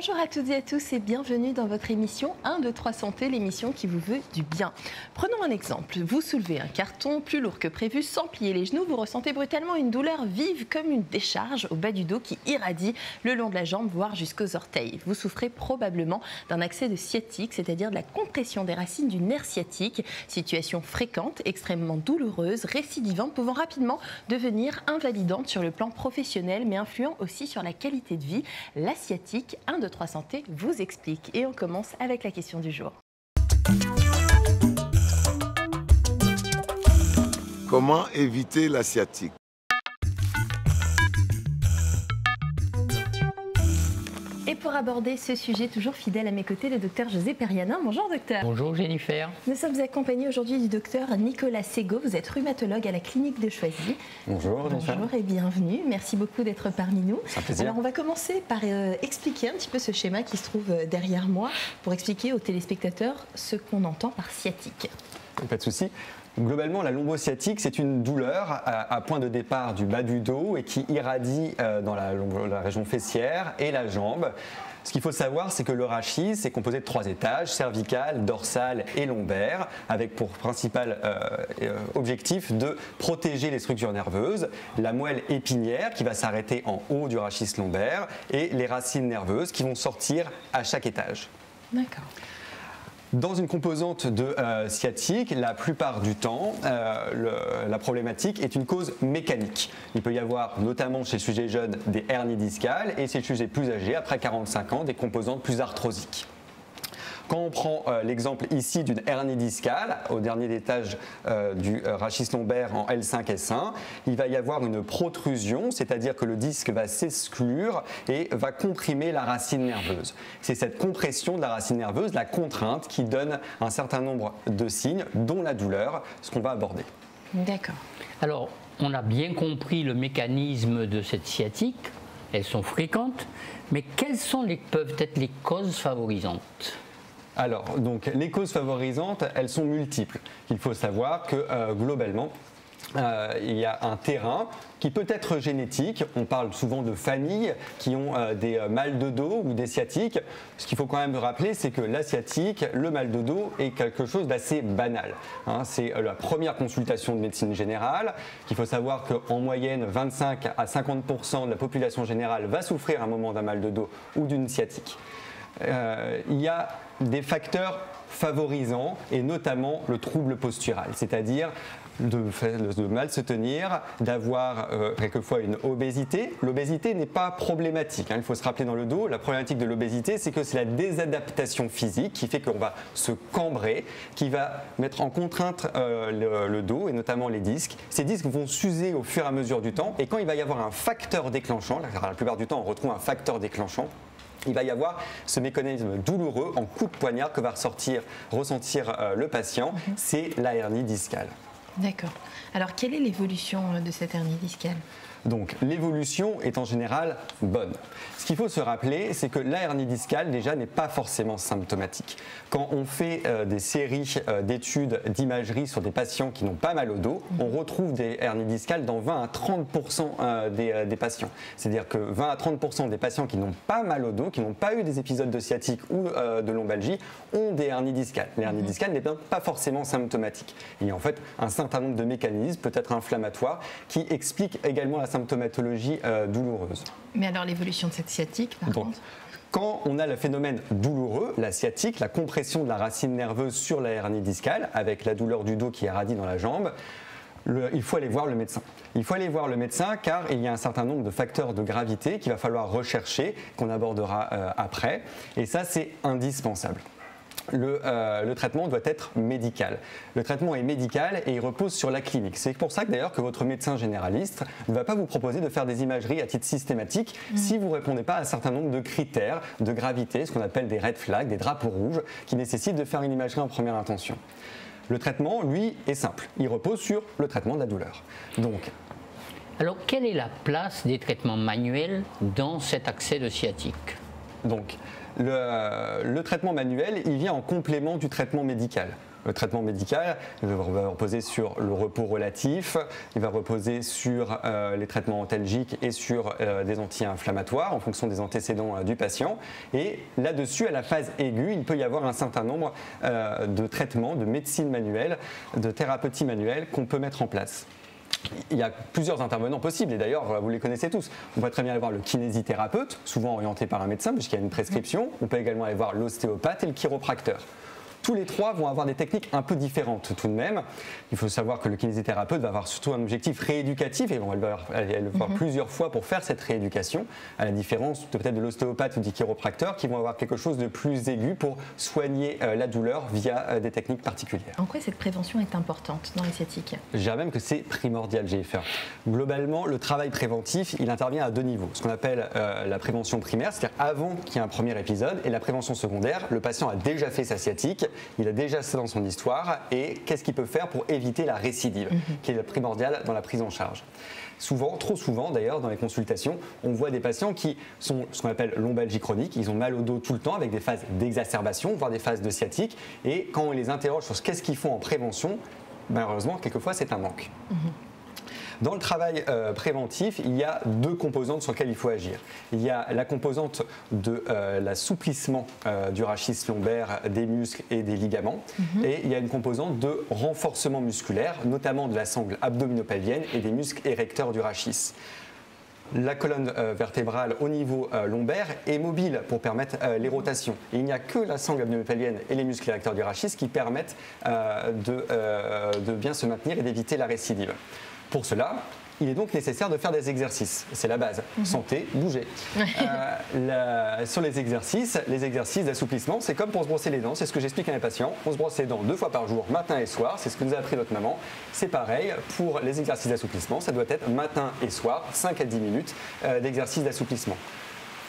Bonjour à toutes et à tous et bienvenue dans votre émission 1, 2, 3 Santé, l'émission qui vous veut du bien. Prenons un exemple, vous soulevez un carton plus lourd que prévu sans plier les genoux, vous ressentez brutalement une douleur vive comme une décharge au bas du dos qui irradie le long de la jambe, voire jusqu'aux orteils. Vous souffrez probablement d'un accès de sciatique, c'est-à-dire de la compression des racines du nerf sciatique, situation fréquente, extrêmement douloureuse, récidivante, pouvant rapidement devenir invalidante sur le plan professionnel, mais influant aussi sur la qualité de vie. La sciatique, 1, 2, 3 Santé vous explique. Et on commence avec la question du jour. Comment éviter la sciatique? Et pour aborder ce sujet, toujours fidèle à mes côtés, le docteur José Perianin. Bonjour docteur. Bonjour Jennifer. Nous sommes accompagnés aujourd'hui du docteur Nicolas Segaud. Vous êtes rhumatologue à la clinique de Choisy. Bonjour Jennifer. Bonjour et bienvenue. Merci beaucoup d'être parmi nous. C'est un plaisir. Alors on va commencer par expliquer un petit peu ce schéma qui se trouve derrière moi pour expliquer aux téléspectateurs ce qu'on entend par sciatique. Pas de souci. Globalement, la lombosciatique, c'est une douleur à point de départ du bas du dos et qui irradie dans la région fessière et la jambe. Ce qu'il faut savoir, c'est que le rachis est composé de 3 étages, cervical, dorsal et lombaire, avec pour principal objectif de protéger les structures nerveuses, la moelle épinière qui va s'arrêter en haut du rachis lombaire et les racines nerveuses qui vont sortir à chaque étage. D'accord. Dans une composante de sciatique, la plupart du temps, la problématique est une cause mécanique. Il peut y avoir, notamment chez le sujet jeune, des hernies discales et chez le sujet plus âgé, après 45 ans, des composantes plus arthrosiques. Quand on prend l'exemple ici d'une hernie discale, au dernier étage du rachis lombaire en L5, S1, il va y avoir une protrusion, c'est-à-dire que le disque va s'exclure et va comprimer la racine nerveuse. C'est cette compression de la racine nerveuse, la contrainte, qui donne un certain nombre de signes, dont la douleur, ce qu'on va aborder. D'accord. Alors, on a bien compris le mécanisme de cette sciatique, elles sont fréquentes, mais quelles peuvent être les causes favorisantes ? Alors, donc, les causes favorisantes, elles sont multiples. Il faut savoir que globalement, il y a un terrain qui peut être génétique. On parle souvent de familles qui ont des mal de dos ou des sciatiques. Ce qu'il faut quand même rappeler, c'est que la sciatique, le mal de dos est quelque chose d'assez banal. C'est la première consultation de médecine générale. Il faut savoir qu'en moyenne, 25 à 50% de la population générale va souffrir à un moment d'un mal de dos ou d'une sciatique. Il y a des facteurs favorisants et notamment le trouble postural, c'est-à-dire de mal se tenir, d'avoir quelquefois une obésité. L'obésité n'est pas problématique, il faut se rappeler dans le dos, la problématique de l'obésité, c'est que c'est la désadaptation physique qui fait qu'on va se cambrer, qui va mettre en contrainte le dos et notamment les disques. Ces disques vont s'user au fur et à mesure du temps et quand il va y avoir un facteur déclenchant, la plupart du temps on retrouve un facteur déclenchant, il va y avoir ce mécanisme douloureux en coup de poignard que va ressentir le patient, c'est la hernie discale. D'accord. Alors, quelle est l'évolution de cette hernie discale ? Donc, l'évolution est en général bonne. Ce qu'il faut se rappeler, c'est que la hernie discale, déjà, n'est pas forcément symptomatique. Quand on fait des séries d'études d'imagerie sur des patients qui n'ont pas mal au dos, on retrouve des hernies discales dans 20 à 30% des patients. C'est-à-dire que 20 à 30% des patients qui n'ont pas mal au dos, qui n'ont pas eu des épisodes de sciatique ou de lombalgie, ont des hernies discales. L'hernie discale n'est pas forcément symptomatique. Il y a en fait un certain nombre de mécanismes, peut-être inflammatoires, qui expliquent également la symptomatologie douloureuse. Mais alors l'évolution de cette sciatique, par contre ? Quand on a le phénomène douloureux, la sciatique, la compression de la racine nerveuse sur la hernie discale, avec la douleur du dos qui irradie dans la jambe, il faut aller voir le médecin. Il faut aller voir le médecin car il y a un certain nombre de facteurs de gravité qu'il va falloir rechercher, qu'on abordera après, et ça c'est indispensable. Le traitement doit être médical. Le traitement est médical et il repose sur la clinique. C'est pour ça que d'ailleurs que votre médecin généraliste ne va pas vous proposer de faire des imageries à titre systématique si vous ne répondez pas à un certain nombre de critères de gravité, ce qu'on appelle des red flags, des drapeaux rouges, qui nécessitent de faire une imagerie en première intention. Le traitement, lui, est simple. Il repose sur le traitement de la douleur. Donc, alors, quelle est la place des traitements manuels dans cet accès de sciatique ? Donc, le traitement manuel, il vient en complément du traitement médical. le traitement médical, il va reposer sur le repos relatif, il va reposer sur les traitements antalgiques et sur des anti-inflammatoires en fonction des antécédents du patient. Et là-dessus, à la phase aiguë, il peut y avoir un certain nombre de traitements, de médecine manuelle, de thérapeutie manuelle qu'on peut mettre en place. Il y a plusieurs intervenants possibles et d'ailleurs vous les connaissez tous. On peut très bien aller voir le kinésithérapeute, souvent orienté par un médecin puisqu'il y a une prescription. On peut également aller voir l'ostéopathe et le chiropracteur. Tous les trois vont avoir des techniques un peu différentes tout de même. Il faut savoir que le kinésithérapeute va avoir surtout un objectif rééducatif et on va le voir plusieurs fois pour faire cette rééducation, à la différence peut-être de l'ostéopathe ou du chiropracteur qui vont avoir quelque chose de plus aigu pour soigner la douleur via des techniques particulières. En quoi cette prévention est importante dans la sciatique? Je dirais même que c'est primordial, Jennifer. Globalement, le travail préventif, il intervient à deux niveaux. Ce qu'on appelle la prévention primaire, c'est-à-dire avant qu'il y ait un premier épisode, et la prévention secondaire, le patient a déjà fait sa sciatique, il a déjà ça dans son histoire et qu'est-ce qu'il peut faire pour éviter la récidive, qui est primordiale dans la prise en charge. Souvent, trop souvent d'ailleurs, dans les consultations, on voit des patients qui sont ce qu'on appelle lombalgie chronique, ils ont mal au dos tout le temps avec des phases d'exacerbation, voire des phases de sciatique, et quand on les interroge sur qu'est-ce qu'ils font en prévention, malheureusement, quelquefois c'est un manque. Dans le travail préventif, il y a deux composantes sur lesquelles il faut agir. Il y a la composante de l'assouplissement du rachis lombaire, des muscles et des ligaments. Et il y a une composante de renforcement musculaire, notamment de la sangle abdominopelvienne et des muscles érecteurs du rachis. La colonne vertébrale au niveau lombaire est mobile pour permettre les rotations. Et il n'y a que la sangle abdominopelvienne et les muscles érecteurs du rachis qui permettent de bien se maintenir et d'éviter la récidive. Pour cela, il est donc nécessaire de faire des exercices. C'est la base. Santé, bouger. Sur les exercices d'assouplissement, c'est comme pour se brosser les dents. C'est ce que j'explique à mes patients. On se brosse les dents 2 fois par jour, matin et soir. C'est ce que nous a appris notre maman. C'est pareil pour les exercices d'assouplissement. Ça doit être matin et soir, 5 à 10 minutes d'exercice d'assouplissement.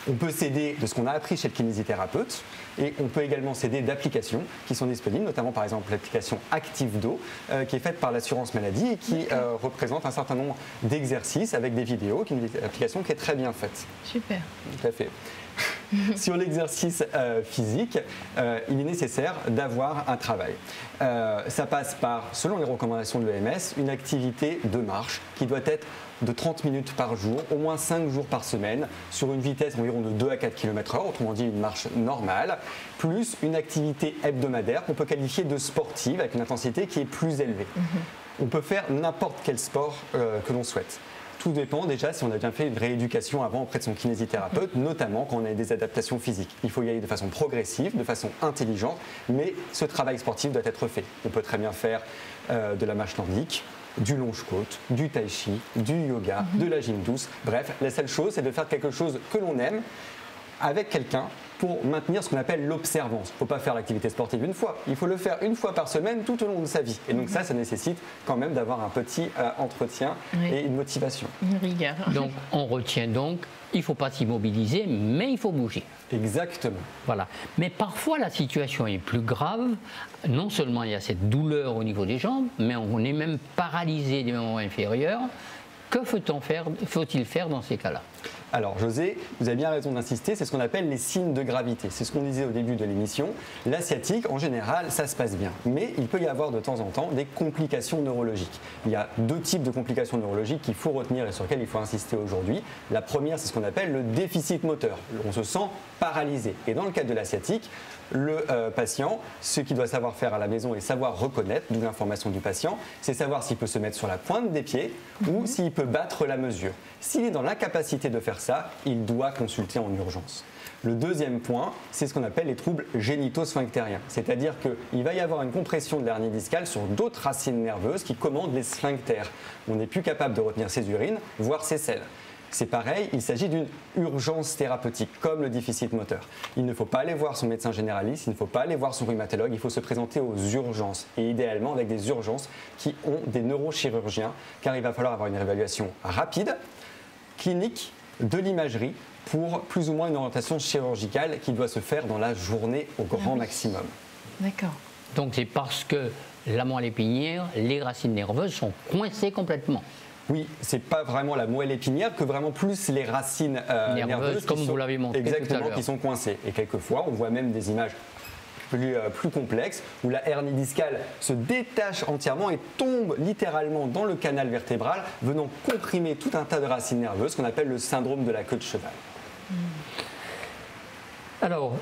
On peut s'aider de ce qu'on a appris chez le kinésithérapeute et on peut également s'aider d'applications qui sont disponibles, notamment par exemple l'application Active Do qui est faite par l'assurance maladie et qui représente un certain nombre d'exercices avec des vidéos, qui est une application qui est très bien faite. Super. Tout à fait. Sur l'exercice physique, il est nécessaire d'avoir un travail. Ça passe par, selon les recommandations de l'OMS, une activité de marche qui doit être de 30 minutes par jour, au moins 5 jours par semaine, sur une vitesse environ de 2 à 4 km/h, autrement dit une marche normale, plus une activité hebdomadaire qu'on peut qualifier de sportive avec une intensité qui est plus élevée. On peut faire n'importe quel sport que l'on souhaite. Tout dépend déjà si on a bien fait une rééducation avant auprès de son kinésithérapeute, notamment quand on a des adaptations physiques. Il faut y aller de façon progressive, de façon intelligente, mais ce travail sportif doit être fait. On peut très bien faire de la marche nordique, du longe-côte, du tai chi, du yoga, de la gym douce. Bref, la seule chose, c'est de faire quelque chose que l'on aime avec quelqu'un pour maintenir ce qu'on appelle l'observance. Il ne faut pas faire l'activité sportive une fois, il faut le faire une fois par semaine tout au long de sa vie. Et donc ça nécessite quand même d'avoir un petit entretien et une motivation. Une rigueur. Donc on retient donc, il ne faut pas s'immobiliser, mais il faut bouger. Exactement. Voilà. Mais parfois la situation est plus grave. Non seulement il y a cette douleur au niveau des jambes, mais on est même paralysé des membres inférieurs. Que faut-il faire dans ces cas-là? Alors José, vous avez bien raison d'insister, c'est ce qu'on appelle les signes de gravité. C'est ce qu'on disait au début de l'émission. La sciatique, en général, ça se passe bien. Mais il peut y avoir de temps en temps des complications neurologiques. Il y a deux types de complications neurologiques qu'il faut retenir et sur lesquelles il faut insister aujourd'hui. La première, c'est ce qu'on appelle le déficit moteur. On se sent paralysé. Et dans le cadre de la sciatique, le patient, ce qu'il doit savoir faire à la maison et savoir reconnaître, d'où l'information du patient, c'est savoir s'il peut se mettre sur la pointe des pieds ou s'il peut battre la mesure. S'il est dans l'incapacité de faire ça, il doit consulter en urgence. Le deuxième point, c'est ce qu'on appelle les troubles génito-sphinctériens. C'est-à-dire qu'il va y avoir une compression de l'hernie discale sur d'autres racines nerveuses qui commandent les sphincters. On n'est plus capable de retenir ses urines, voire ses selles. C'est pareil, il s'agit d'une urgence thérapeutique, comme le déficit moteur. Il ne faut pas aller voir son médecin généraliste, il ne faut pas aller voir son rhumatologue, il faut se présenter aux urgences, et idéalement avec des urgences qui ont des neurochirurgiens, car il va falloir avoir une évaluation rapide, clinique, de l'imagerie, pour plus ou moins une orientation chirurgicale qui doit se faire dans la journée au grand maximum. D'accord. Donc c'est parce que la moelle épinière, les racines nerveuses sont coincées complètement. Oui, c'est pas vraiment la moelle épinière que vraiment plus les racines nerveuses comme vous l'avez montré exactement, tout à l'heure, qui sont coincées. Et quelquefois, on voit même des images plus complexes, où la hernie discale se détache entièrement et tombe littéralement dans le canal vertébral, venant comprimer tout un tas de racines nerveuses qu'on appelle le syndrome de la queue de cheval. Alors,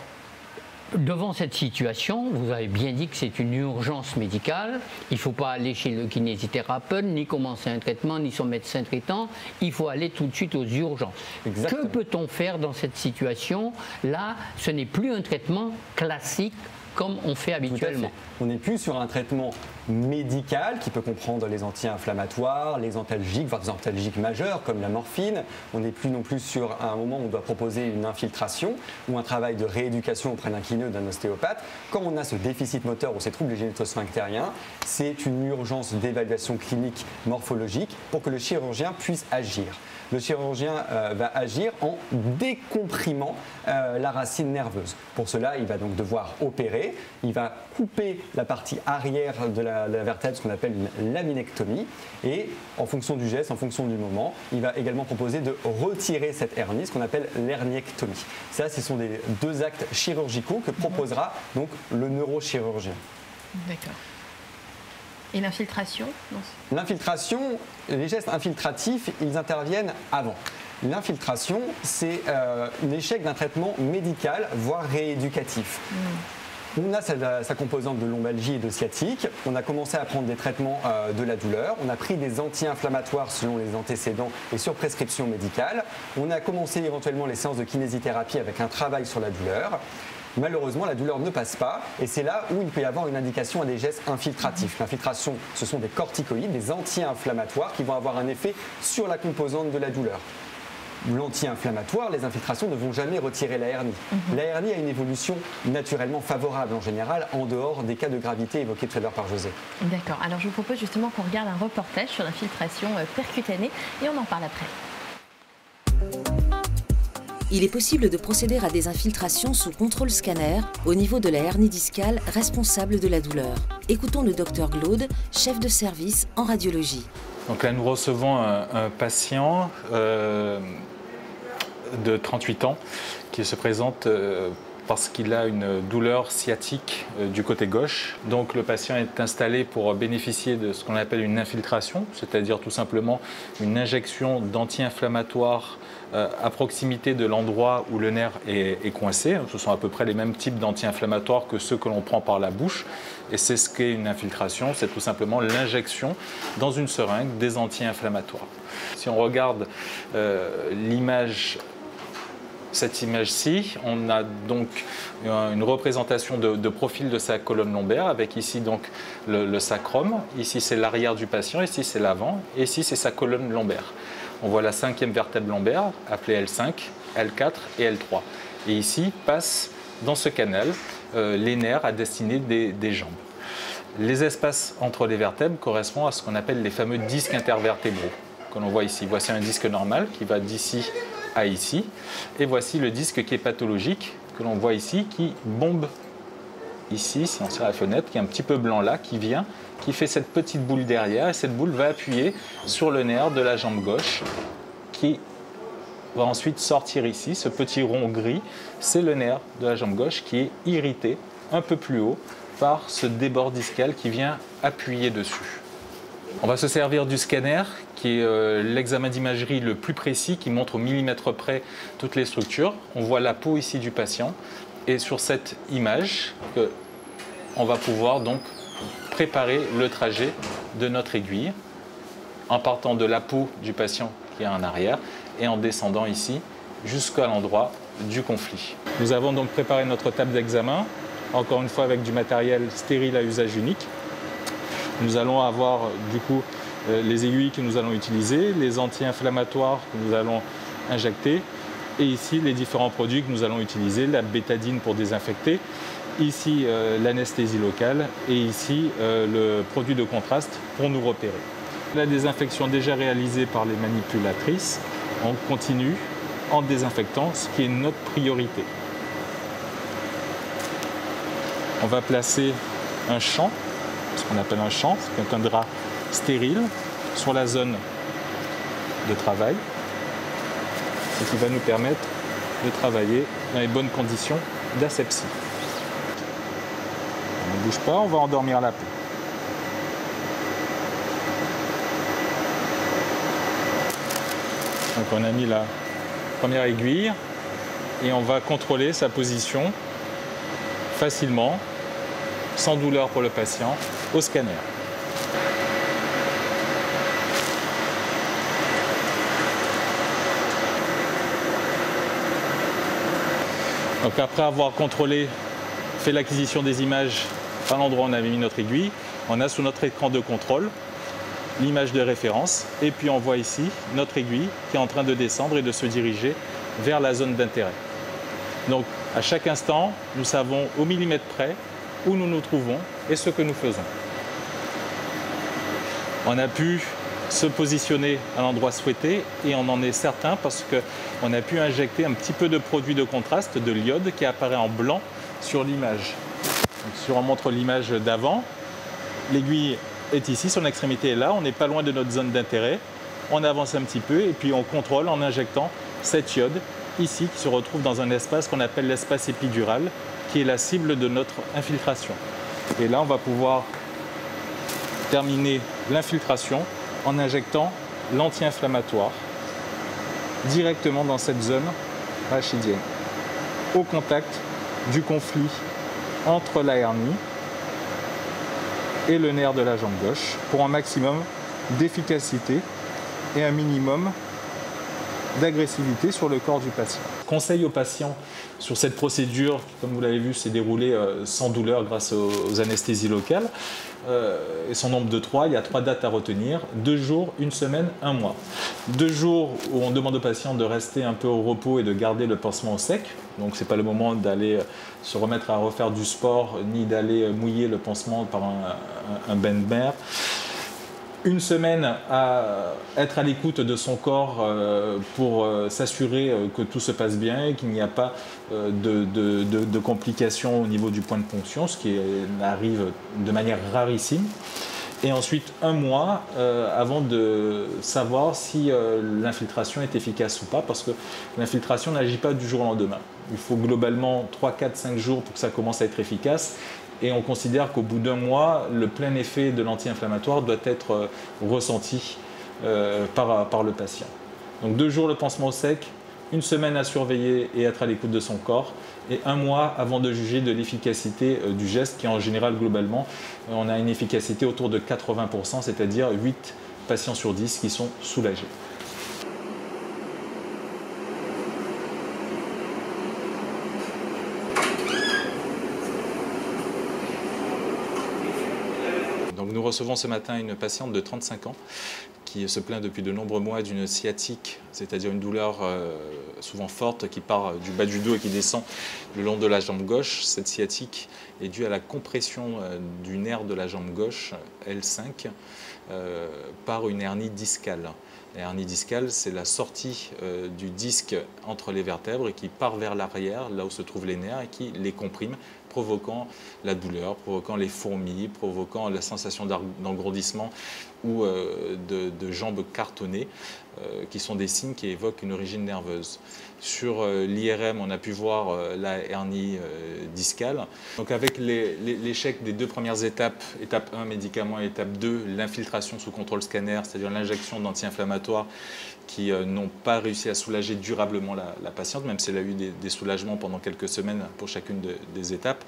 devant cette situation, vous avez bien dit que c'est une urgence médicale. Il ne faut pas aller chez le kinésithérapeute, ni commencer un traitement, ni son médecin traitant. Il faut aller tout de suite aux urgences. Exactement. Que peut-on faire dans cette situation? Là, ce n'est plus un traitement classique comme on fait habituellement. On n'est plus sur un traitement médical qui peut comprendre les anti-inflammatoires, les antalgiques, voire des antalgiques majeurs comme la morphine. On n'est plus non plus sur un moment où on doit proposer une infiltration ou un travail de rééducation auprès d'un kiné ou d'un ostéopathe. Quand on a ce déficit moteur ou ces troubles génito-sphinctériens, c'est une urgence d'évaluation clinique morphologique pour que le chirurgien puisse agir. Le chirurgien va agir en décomprimant la racine nerveuse. Pour cela, il va donc devoir opérer. Il va couper la partie arrière de la vertèbre, ce qu'on appelle une laminectomie. Et en fonction du geste, en fonction du moment, il va également proposer de retirer cette hernie, ce qu'on appelle l'herniectomie. Ça, ce sont les deux actes chirurgicaux que proposera donc le neurochirurgien. D'accord. Et l'infiltration? L'infiltration, les gestes infiltratifs, ils interviennent avant. L'infiltration, c'est un échec d'un traitement médical, voire rééducatif. On a sa composante de lombalgie et de sciatique. On a commencé à prendre des traitements de la douleur. On a pris des anti-inflammatoires selon les antécédents et sur prescription médicale. On a commencé éventuellement les séances de kinésithérapie avec un travail sur la douleur. Malheureusement, la douleur ne passe pas et c'est là où il peut y avoir une indication à des gestes infiltratifs. L'infiltration, ce sont des corticoïdes, des anti-inflammatoires qui vont avoir un effet sur la composante de la douleur. L'anti-inflammatoire, les infiltrations ne vont jamais retirer la hernie. La hernie a une évolution naturellement favorable en général, en dehors des cas de gravité évoqués tout à l'heure par José. D'accord. Alors je vous propose justement qu'on regarde un reportage sur l'infiltration percutanée et on en parle après. Il est possible de procéder à des infiltrations sous contrôle scanner au niveau de la hernie discale responsable de la douleur. Écoutons le docteur Glaude, chef de service en radiologie. Donc là, nous recevons un patient de 38 ans qui se présente parce qu'il a une douleur sciatique du côté gauche. Donc le patient est installé pour bénéficier de ce qu'on appelle une infiltration, c'est-à-dire tout simplement une injection d'anti-inflammatoires à proximité de l'endroit où le nerf est coincé. Ce sont à peu près les mêmes types d'anti-inflammatoires que ceux que l'on prend par la bouche. Et c'est ce qu'est une infiltration, c'est tout simplement l'injection dans une seringue des anti-inflammatoires. Si on regarde l'image, cette image-ci, on a donc une représentation de profil de sa colonne lombaire avec ici donc le sacrum, ici c'est l'arrière du patient, ici c'est l'avant, et ici c'est sa colonne lombaire. On voit la 5e vertèbre lombaire, appelée L5, L4 et L3. Et ici passent dans ce canal les nerfs à destinée des jambes. Les espaces entre les vertèbres correspondent à ce qu'on appelle les fameux disques intervertébraux que l'on voit ici. Voici un disque normal qui va d'ici à ici. Et voici le disque qui est pathologique que l'on voit ici qui bombe ici, si on serre la fenêtre, qui est un petit peu blanc là, qui fait cette petite boule derrière, et cette boule va appuyer sur le nerf de la jambe gauche qui va ensuite sortir ici. Ce petit rond gris, c'est le nerf de la jambe gauche qui est irrité un peu plus haut par ce débord discal qui vient appuyer dessus. On va se servir du scanner qui est l'examen d'imagerie le plus précis qui montre au millimètre près toutes les structures. On voit la peau ici du patient et sur cette image, on va pouvoir donc préparer le trajet de notre aiguille en partant de la peau du patient qui est en arrière et en descendant ici jusqu'à l'endroit du conflit. Nous avons donc préparé notre table d'examen, encore une fois avec du matériel stérile à usage unique. Nous allons avoir du coup les aiguilles que nous allons utiliser, les anti-inflammatoires que nous allons injecter et ici les différents produits que nous allons utiliser, la bétadine pour désinfecter, ici l'anesthésie locale et ici le produit de contraste pour nous repérer. La désinfection déjà réalisée par les manipulatrices, on continue en désinfectant, ce qui est notre priorité. On va placer un champ, ce qu'on appelle un champ, c'est un drap stérile sur la zone de travail, ce qui va nous permettre de travailler dans les bonnes conditions d'asepsie. bouge pas, on va endormir la peau. Donc on a mis la première aiguille et on va contrôler sa position facilement, sans douleur pour le patient, au scanner. Donc après avoir contrôlé, fait l'acquisition des images à l'endroit où on avait mis notre aiguille, on a sous notre écran de contrôle l'image de référence et puis on voit ici notre aiguille qui est en train de descendre et de se diriger vers la zone d'intérêt. Donc à chaque instant, nous savons au millimètre près où nous nous trouvons et ce que nous faisons. On a pu se positionner à l'endroit souhaité et on en est certain parce qu'on a pu injecter un petit peu de produit de contraste, de l'iode qui apparaît en blanc sur l'image. Si on montre l'image d'avant, l'aiguille est ici, son extrémité est là, on n'est pas loin de notre zone d'intérêt, on avance un petit peu et puis on contrôle en injectant cette iode ici qui se retrouve dans un espace qu'on appelle l'espace épidural qui est la cible de notre infiltration. Et là on va pouvoir terminer l'infiltration en injectant l'anti-inflammatoire directement dans cette zone rachidienne, au contact du conflit entre la hernie et le nerf de la jambe gauche pour un maximum d'efficacité et un minimum d'agressivité sur le corps du patient. Conseil aux patients sur cette procédure, comme vous l'avez vu, s'est déroulée sans douleur grâce aux anesthésies locales. Et son nombre de 3, il y a 3 dates à retenir, 2 jours, 1 semaine, 1 mois. 2 jours où on demande aux patients de rester un peu au repos et de garder le pansement au sec. Donc ce n'est pas le moment d'aller se remettre à refaire du sport, ni d'aller mouiller le pansement par un bain de mer. 1 semaine à être à l'écoute de son corps pour s'assurer que tout se passe bien et qu'il n'y a pas de complications au niveau du point de ponction, ce qui arrive de manière rarissime. Et ensuite 1 mois avant de savoir si l'infiltration est efficace ou pas, parce que l'infiltration n'agit pas du jour au lendemain. Il faut globalement 3, 4, 5 jours pour que ça commence à être efficace. Et on considère qu'au bout d'1 mois, le plein effet de l'anti-inflammatoire doit être ressenti par le patient. Donc 2 jours le pansement au sec, 1 semaine à surveiller et être à l'écoute de son corps, et 1 mois avant de juger de l'efficacité du geste, qui en général, globalement, on a une efficacité autour de 80%, c'est-à-dire 8 patients sur 10 qui sont soulagés. Donc nous recevons ce matin une patiente de 35 ans qui se plaint depuis de nombreux mois d'une sciatique, c'est-à-dire une douleur souvent forte qui part du bas du dos et qui descend le long de la jambe gauche. Cette sciatique est due à la compression du nerf de la jambe gauche, L5, par une hernie discale. La hernie discale, c'est la sortie du disque entre les vertèbres et qui part vers l'arrière, là où se trouvent les nerfs, et qui les comprime, provoquant la douleur, provoquant les fourmis, provoquant la sensation d'engourdissement ou de jambes cartonnées, qui sont des signes qui évoquent une origine nerveuse. Sur l'IRM, on a pu voir la hernie discale. Donc avec l'échec des 2 premières étapes, étape 1, médicament, et étape 2, l'infiltration sous contrôle scanner, c'est-à-dire l'injection d'anti-inflammatoires qui n'ont pas réussi à soulager durablement la patiente, même si elle a eu des soulagements pendant quelques semaines pour chacune des étapes.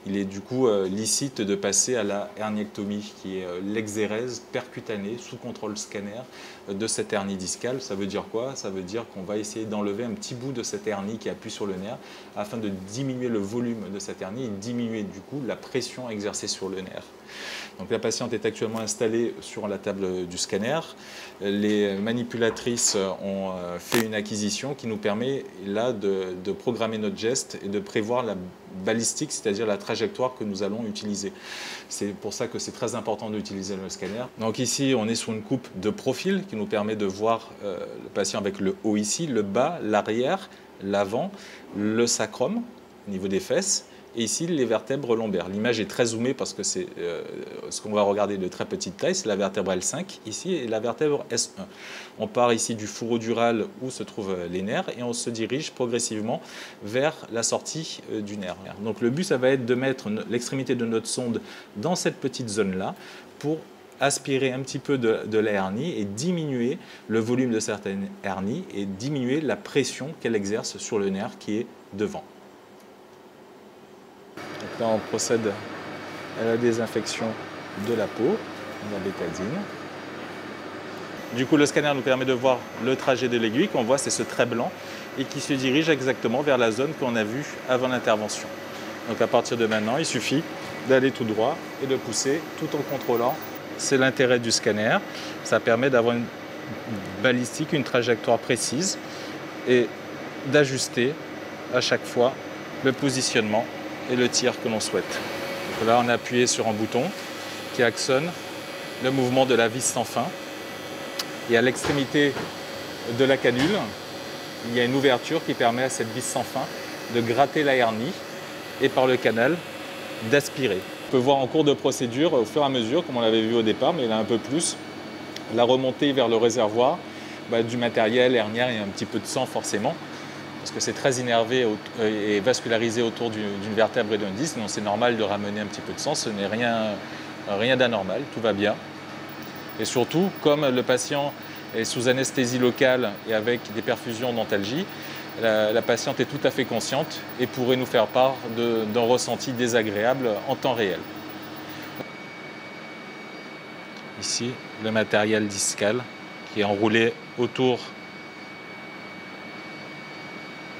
Il est du coup licite de passer à la herniectomie, qui est l'exérèse percutanée sous contrôle scanner de cette hernie discale. Ça veut dire quoi? Ça veut dire qu'on va essayer d'enlever un petit bout de cette hernie qui appuie sur le nerf afin de diminuer le volume de cette hernie et diminuer du coup la pression exercée sur le nerf. Donc la patiente est actuellement installée sur la table du scanner. Les manipulatrices ont fait une acquisition qui nous permet là de programmer notre geste et de prévoir la balistique, c'est-à-dire la trajectoire que nous allons utiliser. C'est pour ça que c'est très important d'utiliser le scanner. Donc ici, on est sur une coupe de profil qui nous permet de voir le patient avec le haut ici, le bas, l'arrière, l'avant, le sacrum au niveau des fesses et ici les vertèbres lombaires. L'image est très zoomée parce que c'est ce qu'on va regarder de très petite taille, c'est la vertèbre L5 ici et la vertèbre S1. On part ici du fourreau dural où se trouvent les nerfs et on se dirige progressivement vers la sortie du nerf. Donc le but, ça va être de mettre l'extrémité de notre sonde dans cette petite zone-là pour aspirer un petit peu de la hernie et diminuer le volume de certaines hernies et diminuer la pression qu'elle exerce sur le nerf qui est devant. Donc là, on procède à la désinfection de la peau, la bétadine. Du coup, le scanner nous permet de voir le trajet de l'aiguille qu'on voit, c'est ce trait blanc et qui se dirige exactement vers la zone qu'on a vue avant l'intervention. Donc à partir de maintenant, il suffit d'aller tout droit et de pousser tout en contrôlant. C'est l'intérêt du scanner, ça permet d'avoir une balistique, une trajectoire précise et d'ajuster à chaque fois le positionnement et le tir que l'on souhaite. Donc là, on a appuyé sur un bouton qui actionne le mouvement de la vis sans fin. Et à l'extrémité de la canule, il y a une ouverture qui permet à cette vis sans fin de gratter la hernie et par le canal d'aspirer. On peut voir en cours de procédure, au fur et à mesure, comme on l'avait vu au départ, mais là un peu plus, la remontée vers le réservoir du matériel hernière et un petit peu de sang forcément, parce que c'est très innervé et vascularisé autour d'une vertèbre et d'un disque, donc c'est normal de ramener un petit peu de sang, ce n'est rien d'anormal, tout va bien. Et surtout, comme le patient est sous anesthésie locale et avec des perfusions d'antalgie, la patiente est tout à fait consciente et pourrait nous faire part d'un ressenti désagréable en temps réel. Ici, le matériel discal qui est enroulé autour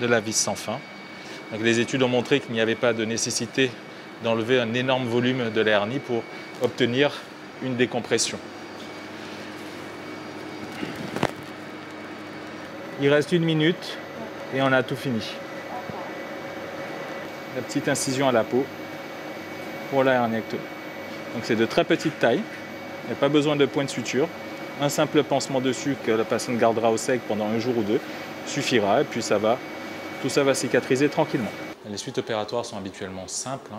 de la vis sans fin. Donc, les études ont montré qu'il n'y avait pas de nécessité d'enlever un énorme volume de la hernie pour obtenir une décompression. Il reste 1 minute et on a tout fini. La petite incision à la peau pour la herniectomie. Donc c'est de très petite taille, il n'y a pas besoin de point de suture. Un simple pansement dessus que la patiente gardera au sec pendant 1 jour ou 2 suffira et puis tout ça va cicatriser tranquillement. Les suites opératoires sont habituellement simples.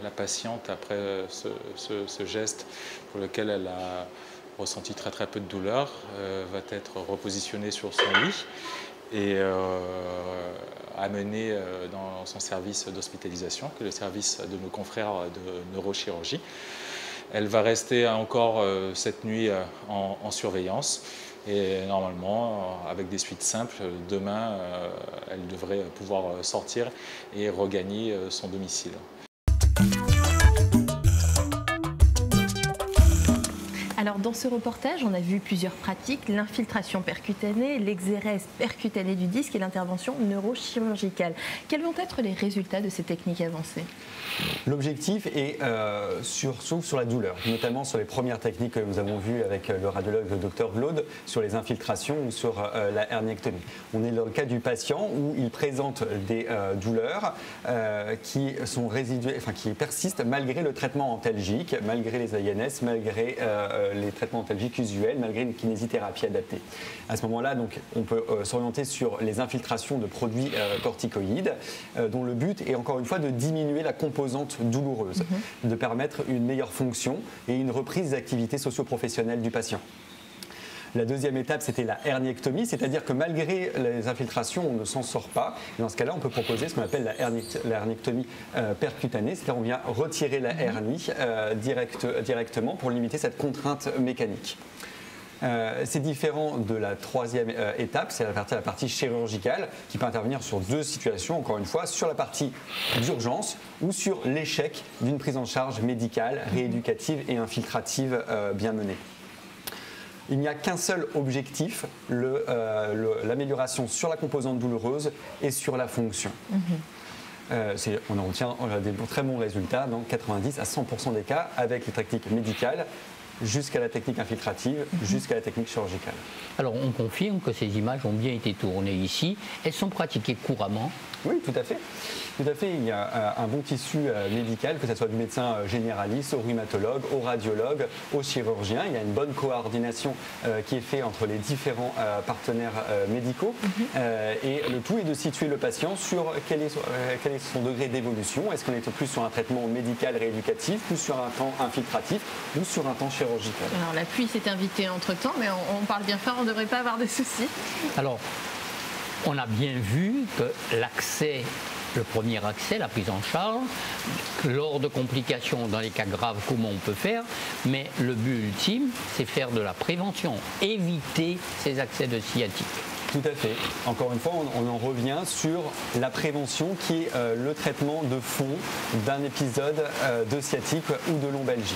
La patiente, après ce geste pour lequel elle a ressenti très peu de douleur, va être repositionnée sur son lit et amenée dans son service d'hospitalisation, que est le service de nos confrères de neurochirurgie. Elle va rester encore cette nuit en surveillance et normalement, avec des suites simples, demain, elle devrait pouvoir sortir et regagner son domicile. Alors dans ce reportage, on a vu plusieurs pratiques, l'infiltration percutanée, l'exérèse percutanée du disque et l'intervention neurochirurgicale. Quels vont être les résultats de ces techniques avancées? L'objectif est surtout sur la douleur, notamment sur les premières techniques que nous avons vues avec le radiologue le Dr Glaude, sur les infiltrations ou sur la herniectomie. On est dans le cas du patient où il présente des douleurs qui sont résiduelles, qui persistent malgré le traitement antalgique, malgré les ANS, malgré les traitements antalgiques usuels, malgré une kinésithérapie adaptée. À ce moment-là, donc, on peut s'orienter sur les infiltrations de produits corticoïdes, dont le but est encore une fois de diminuer la composante douloureuse, de permettre une meilleure fonction et une reprise des activités socio-professionnelles du patient. La deuxième étape, c'était la herniectomie, c'est-à-dire que malgré les infiltrations, on ne s'en sort pas. Dans ce cas-là, on peut proposer ce qu'on appelle la herniectomie percutanée, c'est-à-dire on vient retirer la hernie directement pour limiter cette contrainte mécanique. C'est différent de la troisième étape, c'est la partie chirurgicale qui peut intervenir sur 2 situations, encore une fois, sur la partie d'urgence ou sur l'échec d'une prise en charge médicale, rééducative et infiltrative bien menée. Il n'y a qu'un seul objectif, l'amélioration sur la composante douloureuse et sur la fonction. On obtient des très bons résultats dans 90 à 100% des cas avec les techniques médicales, jusqu'à la technique infiltrative, jusqu'à la technique chirurgicale. Alors on confirme que ces images ont bien été tournées ici. Elles sont pratiquées couramment. Oui, tout à fait. Tout à fait. Il y a un bon tissu médical, que ce soit du médecin généraliste, au rhumatologue, au radiologue, au chirurgien. Il y a une bonne coordination qui est faite entre les différents partenaires médicaux. Et le tout est de situer le patient sur quel est son degré d'évolution. Est-ce qu'on est plus sur un traitement médical rééducatif, plus sur un temps infiltratif ou sur un temps chirurgical? Alors la pluie s'est invitée entre-temps, mais on parle bien fort, on ne devrait pas avoir de soucis. Alors, on a bien vu que le premier accès, la prise en charge, lors de complications dans les cas graves, comment on peut faire, mais le but ultime, c'est faire de la prévention, éviter ces accès de sciatique. Tout à fait. Encore une fois, on en revient sur la prévention qui est le traitement de fond d'un épisode de sciatique ou de lombalgie.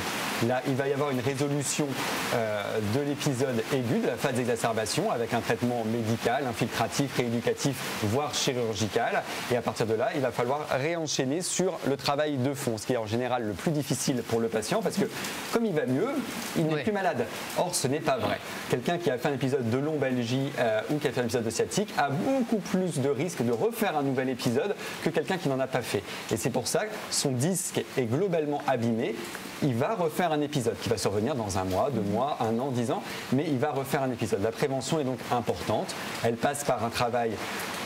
Là, il va y avoir une résolution de l'épisode aigu, de la phase d'exacerbation, avec un traitement médical, infiltratif, rééducatif, voire chirurgical. Et à partir de là, il va falloir réenchaîner sur le travail de fond, ce qui est en général le plus difficile pour le patient, parce que comme il va mieux, il n'est plus malade. Or, ce n'est pas vrai. Quelqu'un qui a fait un épisode de lombalgie ou qui a fait un épisode de sciatique a beaucoup plus de risques de refaire un nouvel épisode que quelqu'un qui n'en a pas fait. Et c'est pour ça que son disque est globalement abîmé. Il va refaire un épisode qui va survenir dans 1 mois, 2 mois, 1 an, 10 ans, mais il va refaire un épisode. La prévention est donc importante. Elle passe par un travail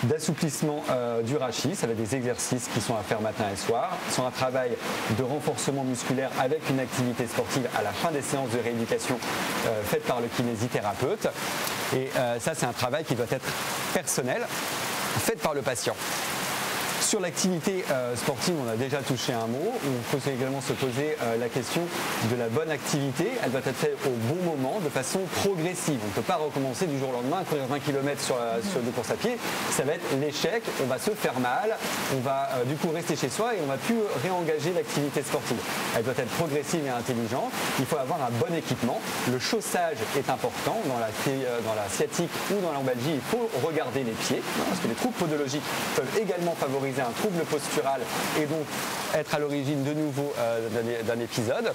d'assouplissement du rachis avec des exercices qui sont à faire matin et soir, sur un travail de renforcement musculaire avec une activité sportive à la fin des séances de rééducation faites par le kinésithérapeute. Et ça, c'est un travail qui doit être personnel, fait par le patient. Sur l'activité sportive, on a déjà touché un mot. On peut également se poser la question de la bonne activité. Elle doit être faite au bon moment, de façon progressive. On ne peut pas recommencer du jour au lendemain à courir 20 km sur de course à pied. Ça va être l'échec, on va se faire mal, on va du coup rester chez soi et on ne va plus réengager l'activité sportive. Elle doit être progressive et intelligente. Il faut avoir un bon équipement. Le chaussage est important. Dans la sciatique ou dans la lombalgie, il faut regarder les pieds, parce que les troubles podologiques peuvent également favoriser un trouble postural et donc être à l'origine de nouveau d'un épisode.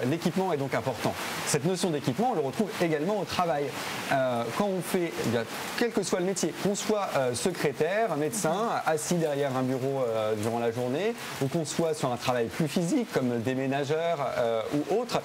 L'équipement est donc important. Cette notion d'équipement, on le retrouve également au travail. Quand on fait, quel que soit le métier, qu'on soit secrétaire, médecin, assis derrière un bureau durant la journée, ou qu'on soit sur un travail plus physique, comme déménageur ou autre,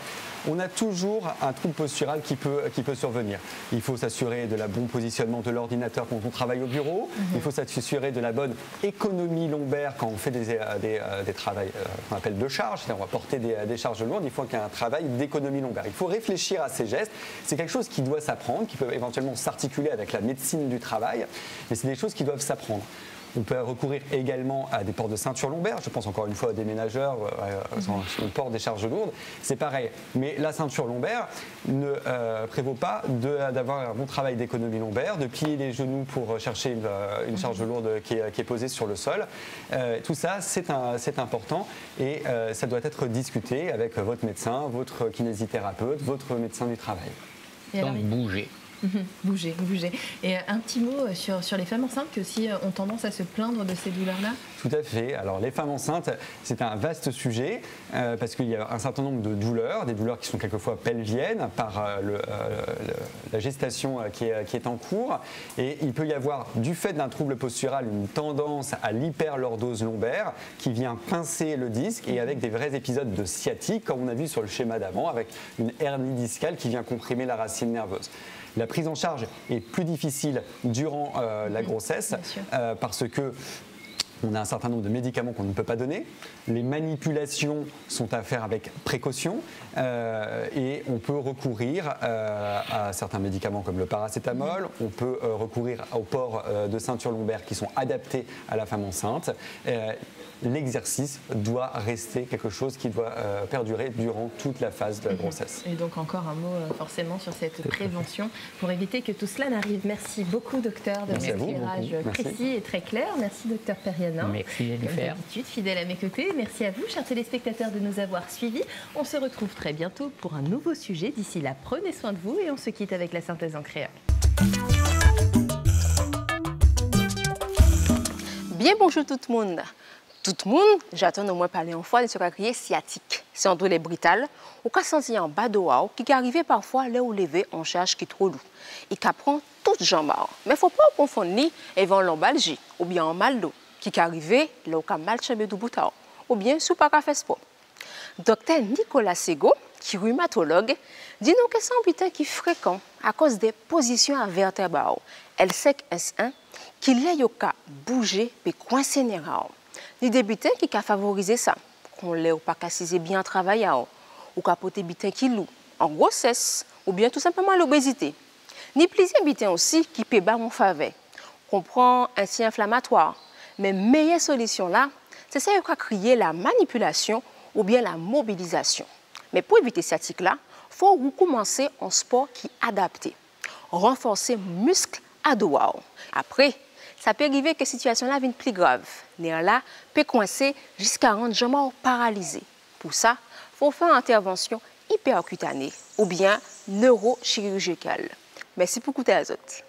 on a toujours un trouble postural qui peut survenir. Il faut s'assurer de la bon positionnement de l'ordinateur quand on travaille au bureau. Il faut s'assurer de la bonne économie lombaire quand on fait des travails qu'on appelle de charge. C'est-à-dire on va porter des charges lourdes. Il faut qu'il y ait un travail d'économie lombaire. Il faut réfléchir à ces gestes. C'est quelque chose qui doit s'apprendre, qui peut éventuellement s'articuler avec la médecine du travail. Mais c'est des choses qui doivent s'apprendre. On peut recourir également à des ports de ceinture lombaire. Je pense encore une fois à des ménageurs, on porte des charges lourdes. C'est pareil. Mais la ceinture lombaire ne prévaut pas d'avoir un bon travail d'économie lombaire, de plier les genoux pour chercher une charge lourde qui est posée sur le sol. Tout ça, c'est important et ça doit être discuté avec votre médecin, votre kinésithérapeute, votre médecin du travail. Donc bouger. Bouger. Et un petit mot sur les femmes enceintes qui aussi ont tendance à se plaindre de ces douleurs-là? Tout à fait. Alors les femmes enceintes, c'est un vaste sujet parce qu'il y a un certain nombre de douleurs, des douleurs qui sont quelquefois pelviennes par la gestation qui est en cours. Et il peut y avoir, du fait d'un trouble postural, une tendance à l'hyperlordose lombaire qui vient pincer le disque et avec des vrais épisodes de sciatique, comme on a vu sur le schéma d'avant, avec une hernie discale qui vient comprimer la racine nerveuse. La prise en charge est plus difficile durant la grossesse parce que on a un certain nombre de médicaments qu'on ne peut pas donner. Les manipulations sont à faire avec précaution et on peut recourir à certains médicaments comme le paracétamol. On peut recourir aux ports de ceinture lombaire qui sont adaptés à la femme enceinte. L'exercice doit rester quelque chose qui doit perdurer durant toute la phase de la grossesse. Et donc encore un mot forcément sur cette prévention pour éviter que tout cela n'arrive. Merci beaucoup docteur de votre éclairage précis et très clair. Merci docteur Perianin. Merci Jennifer. Comme d'habitude, fidèle à mes côtés. Merci à vous chers téléspectateurs de nous avoir suivis. On se retrouve très bientôt pour un nouveau sujet. D'ici là, prenez soin de vous et on se quitte avec la synthèse en créole. Bien bonjour tout le monde. Tout le monde, j'attends au moins parler en fois de ce qu'on a crié sciatique. C'est un douleur brutale, ou qu'à sentir en bas de haut, qui arrive parfois là où lever en charge qui est trop lourd. Et qui prend toute jambe. Mais il ne faut pas confondre ni avant lombalgie ou bien en mal d'eau, qui arrive là où mal chambre du bout ou bien sous pas faire sport. Docteur Nicolas Sego, qui est rhumatologue, dit nous que c'est un butin qui est fréquent à cause des positions à vertébrales. L5S1, qui l'aide à bouger et coincer les reins. Il y a des butins qui ont favorisé ça. Qu'on l'ait pas cassé bien travaillé ou capoter bitin qui lourd en grossesse ou bien tout simplement l'obésité. Ni plusieurs bitins aussi qui peut battre en faveur. On prend anti-inflammatoire, mais meilleure solution là, c'est ça qui a créé la manipulation ou bien la mobilisation. Mais pour éviter cette sciatique là, faut recommencer un sport qui est adapté. Renforcer muscles à doigts. Après, ça peut arriver que la situation là vienne plus grave. Nerf là peut coincer jusqu'à rendre jambes paralysées. Pour ça, il faut faire une intervention hypercutanée ou bien neurochirurgicale. Merci pour écouter les autres.